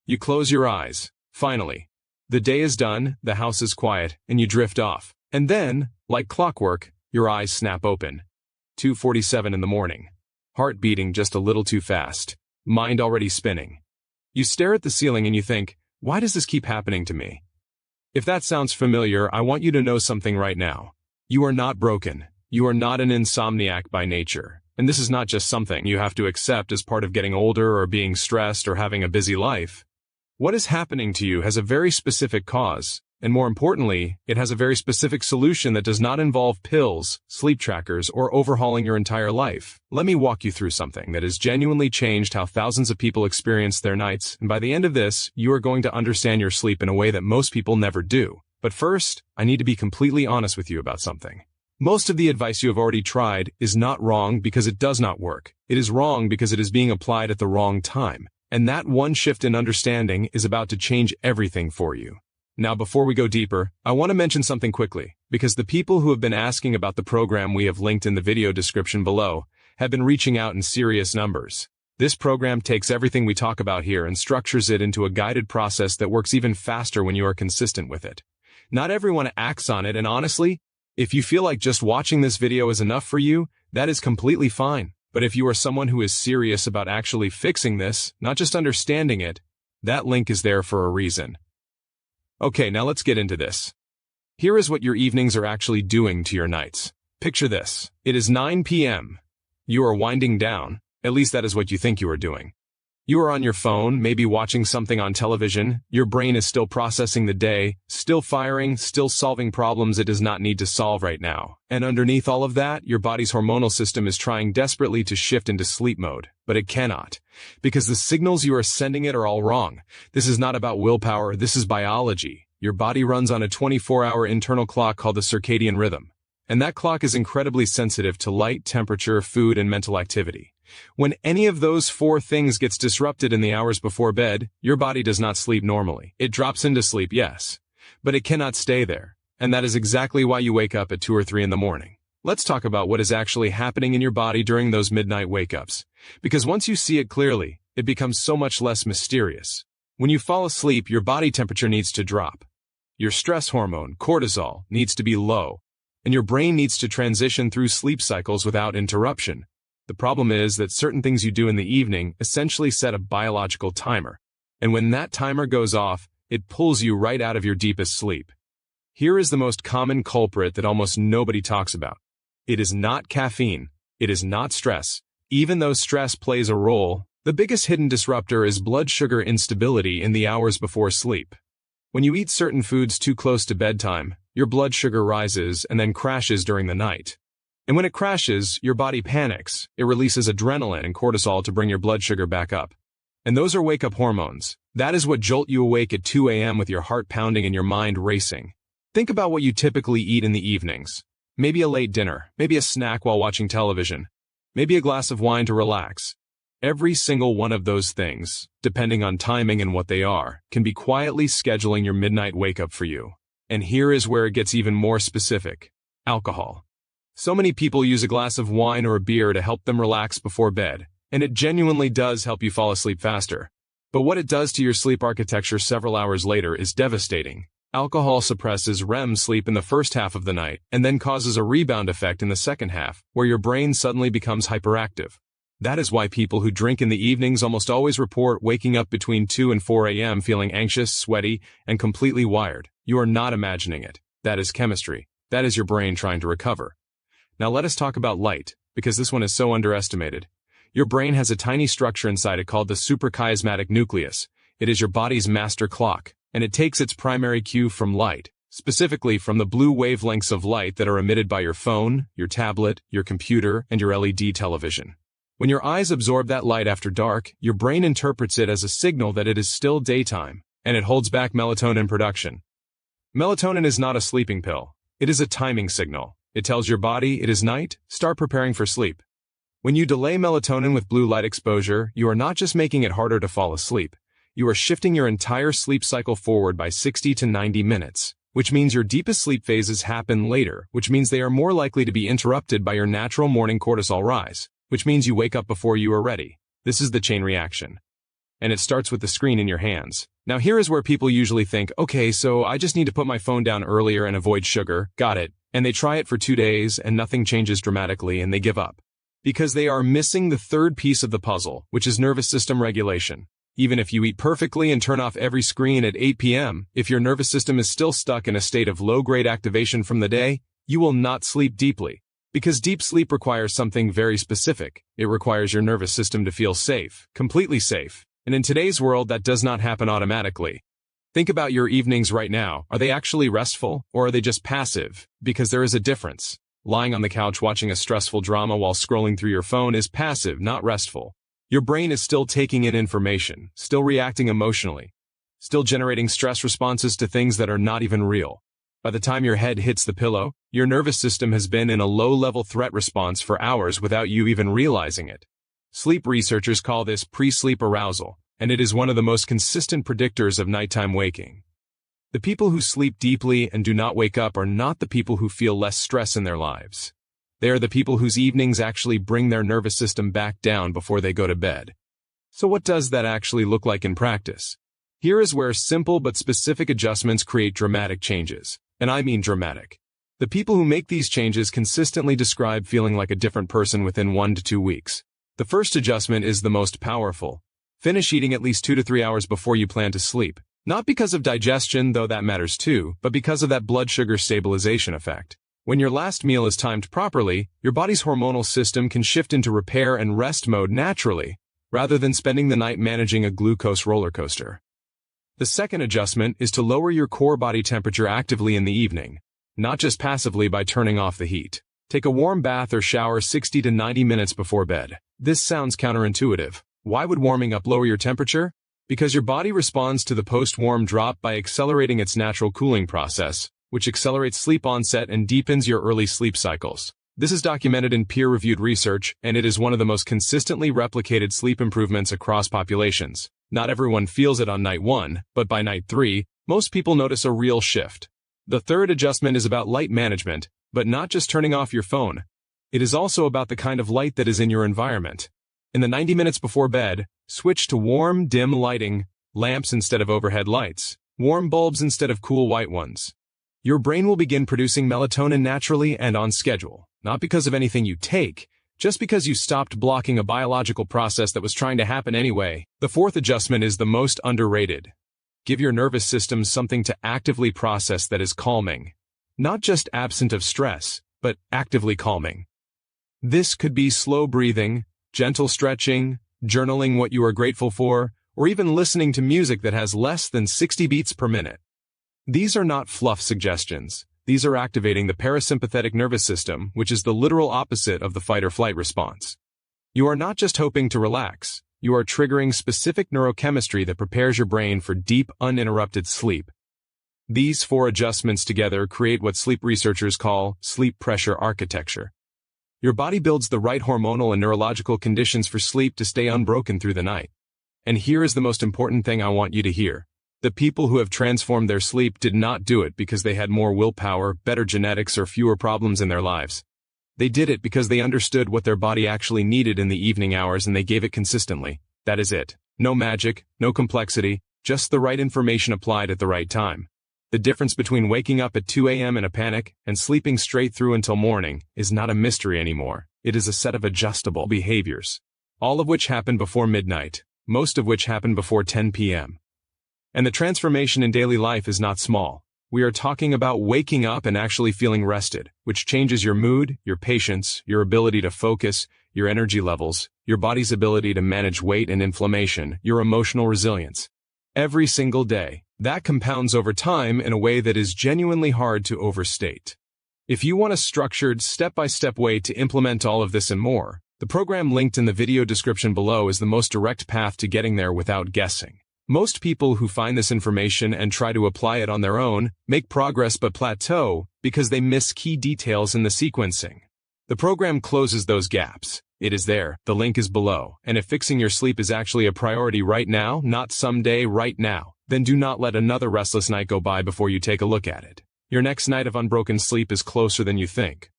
You close your eyes. Finally. The day is done, the house is quiet, and you drift off. And then, like clockwork, your eyes snap open. 2:47 in the morning. Heart beating just a little too fast. Mind already spinning. You stare at the ceiling and you think, why does this keep happening to me? If that sounds familiar, I want you to know something right now. You are not broken. You are not an insomniac by nature. And this is not just something you have to accept as part of getting older or being stressed or having a busy life. What is happening to you has a very specific cause, and more importantly, it has a very specific solution that does not involve pills, sleep trackers, or overhauling your entire life. Let me walk you through something that has genuinely changed how thousands of people experience their nights, and by the end of this, you are going to understand your sleep in a way that most people never do. But first, I need to be completely honest with you about something. Most of the advice you have already tried is not wrong because it does not work. It is wrong because it is being applied at the wrong time. And that one shift in understanding is about to change everything for you. Now, before we go deeper, I want to mention something quickly, because the people who have been asking about the program we have linked in the video description below have been reaching out in serious numbers. This program takes everything we talk about here and structures it into a guided process that works even faster when you are consistent with it. Not everyone acts on it, and honestly, if you feel like just watching this video is enough for you, that is completely fine. But if you are someone who is serious about actually fixing this, not just understanding it, that link is there for a reason. Okay, now let's get into this. Here is what your evenings are actually doing to your nights. Picture this. It is 9 p.m. You are winding down. At least that is what you think you are doing. You are on your phone, maybe watching something on television. Your brain is still processing the day, still firing, still solving problems it does not need to solve right now. And underneath all of that, your body's hormonal system is trying desperately to shift into sleep mode. But it cannot. Because the signals you are sending it are all wrong. This is not about willpower, this is biology. Your body runs on a 24-hour internal clock called the circadian rhythm. And that clock is incredibly sensitive to light, temperature, food, and mental activity. When any of those four things gets disrupted in the hours before bed, your body does not sleep normally. It drops into sleep, yes, but it cannot stay there. And that is exactly why you wake up at 2 or 3 in the morning. Let's talk about what is actually happening in your body during those midnight wake-ups. Because once you see it clearly, it becomes so much less mysterious. When you fall asleep, your body temperature needs to drop. Your stress hormone, cortisol, needs to be low. And your brain needs to transition through sleep cycles without interruption. The problem is that certain things you do in the evening essentially set a biological timer. And when that timer goes off, it pulls you right out of your deepest sleep. Here is the most common culprit that almost nobody talks about. It is not caffeine. It is not stress. Even though stress plays a role, the biggest hidden disruptor is blood sugar instability in the hours before sleep. When you eat certain foods too close to bedtime, your blood sugar rises and then crashes during the night. And when it crashes, your body panics. It releases adrenaline and cortisol to bring your blood sugar back up. And those are wake-up hormones. That is what jolt you awake at 2 a.m. with your heart pounding and your mind racing. Think about what you typically eat in the evenings. Maybe a late dinner, maybe a snack while watching television, maybe a glass of wine to relax. Every single one of those things, depending on timing and what they are, can be quietly scheduling your midnight wake-up for you. And here is where it gets even more specific. Alcohol. So many people use a glass of wine or a beer to help them relax before bed, and it genuinely does help you fall asleep faster. But what it does to your sleep architecture several hours later is devastating. Alcohol suppresses REM sleep in the first half of the night, and then causes a rebound effect in the second half, where your brain suddenly becomes hyperactive. That is why people who drink in the evenings almost always report waking up between 2 and 4 a.m. feeling anxious, sweaty, and completely wired. You are not imagining it. That is chemistry. That is your brain trying to recover. Now let us talk about light, because this one is so underestimated. Your brain has a tiny structure inside it called the suprachiasmatic nucleus. It is your body's master clock, and it takes its primary cue from light, specifically from the blue wavelengths of light that are emitted by your phone, your tablet, your computer, and your LED television. When your eyes absorb that light after dark, your brain interprets it as a signal that it is still daytime, and it holds back melatonin production. Melatonin is not a sleeping pill. It is a timing signal. It tells your body it is night, start preparing for sleep. When you delay melatonin with blue light exposure, you are not just making it harder to fall asleep. You are shifting your entire sleep cycle forward by 60 to 90 minutes, which means your deepest sleep phases happen later, which means they are more likely to be interrupted by your natural morning cortisol rise, which means you wake up before you are ready. This is the chain reaction. and it starts with the screen in your hands. Now here is where people usually think, okay, so I just need to put my phone down earlier and avoid sugar, got it. And they try it for 2 days and nothing changes dramatically and they give up. Because they are missing the third piece of the puzzle, which is nervous system regulation. Even if you eat perfectly and turn off every screen at 8 p.m., if your nervous system is still stuck in a state of low-grade activation from the day, you will not sleep deeply. Because deep sleep requires something very specific. It requires your nervous system to feel safe, completely safe. And in today's world, that does not happen automatically. Think about your evenings right now. Are they actually restful, or are they just passive? Because there is a difference. Lying on the couch watching a stressful drama while scrolling through your phone is passive, not restful. Your brain is still taking in information, still reacting emotionally, still generating stress responses to things that are not even real. By the time your head hits the pillow, your nervous system has been in a low-level threat response for hours without you even realizing it. Sleep researchers call this pre-sleep arousal, and it is one of the most consistent predictors of nighttime waking. The people who sleep deeply and do not wake up are not the people who feel less stress in their lives. They are the people whose evenings actually bring their nervous system back down before they go to bed. So what does that actually look like in practice? Here is where simple but specific adjustments create dramatic changes. And I mean dramatic. The people who make these changes consistently describe feeling like a different person within 1 to 2 weeks. The first adjustment is the most powerful. Finish eating at least 2 to 3 hours before you plan to sleep. Not because of digestion, though that matters too, but because of that blood sugar stabilization effect. When your last meal is timed properly, your body's hormonal system can shift into repair and rest mode naturally, rather than spending the night managing a glucose roller coaster. The second adjustment is to lower your core body temperature actively in the evening, not just passively by turning off the heat. Take a warm bath or shower 60 to 90 minutes before bed. This sounds counterintuitive. Why would warming up lower your temperature? Because your body responds to the post-warm drop by accelerating its natural cooling process, which accelerates sleep onset and deepens your early sleep cycles. This is documented in peer-reviewed research, and it is one of the most consistently replicated sleep improvements across populations. Not everyone feels it on night 1, but by night 3, most people notice a real shift. The third adjustment is about light management, but not just turning off your phone. It is also about the kind of light that is in your environment. In the 90 minutes before bed, switch to warm, dim lighting, lamps instead of overhead lights, warm bulbs instead of cool white ones. Your brain will begin producing melatonin naturally and on schedule, not because of anything you take, just because you stopped blocking a biological process that was trying to happen anyway. The fourth adjustment is the most underrated. Give your nervous system something to actively process that is calming. Not just absent of stress, but actively calming. This could be slow breathing, gentle stretching, journaling what you are grateful for, or even listening to music that has less than 60 beats per minute. These are not fluff suggestions. These are activating the parasympathetic nervous system, which is the literal opposite of the fight-or-flight response. You are not just hoping to relax. You are triggering specific neurochemistry that prepares your brain for deep, uninterrupted sleep. These 4 adjustments together create what sleep researchers call sleep pressure architecture. Your body builds the right hormonal and neurological conditions for sleep to stay unbroken through the night. And here is the most important thing I want you to hear. The people who have transformed their sleep did not do it because they had more willpower, better genetics, or fewer problems in their lives. They did it because they understood what their body actually needed in the evening hours and they gave it consistently. That is it. No magic, no complexity, just the right information applied at the right time. The difference between waking up at 2 a.m. in a panic and sleeping straight through until morning is not a mystery anymore. It is a set of adjustable behaviors. All of which happen before midnight, most of which happen before 10 p.m. And the transformation in daily life is not small. We are talking about waking up and actually feeling rested, which changes your mood, your patience, your ability to focus, your energy levels, your body's ability to manage weight and inflammation, your emotional resilience. Every single day, that compounds over time in a way that is genuinely hard to overstate. If you want a structured, step-by-step way to implement all of this and more, the program linked in the video description below is the most direct path to getting there without guessing. Most people who find this information and try to apply it on their own make progress but plateau because they miss key details in the sequencing. The program closes those gaps. It is there, the link is below, and if fixing your sleep is actually a priority right now, not someday, right now, then do not let another restless night go by before you take a look at it. Your next night of unbroken sleep is closer than you think.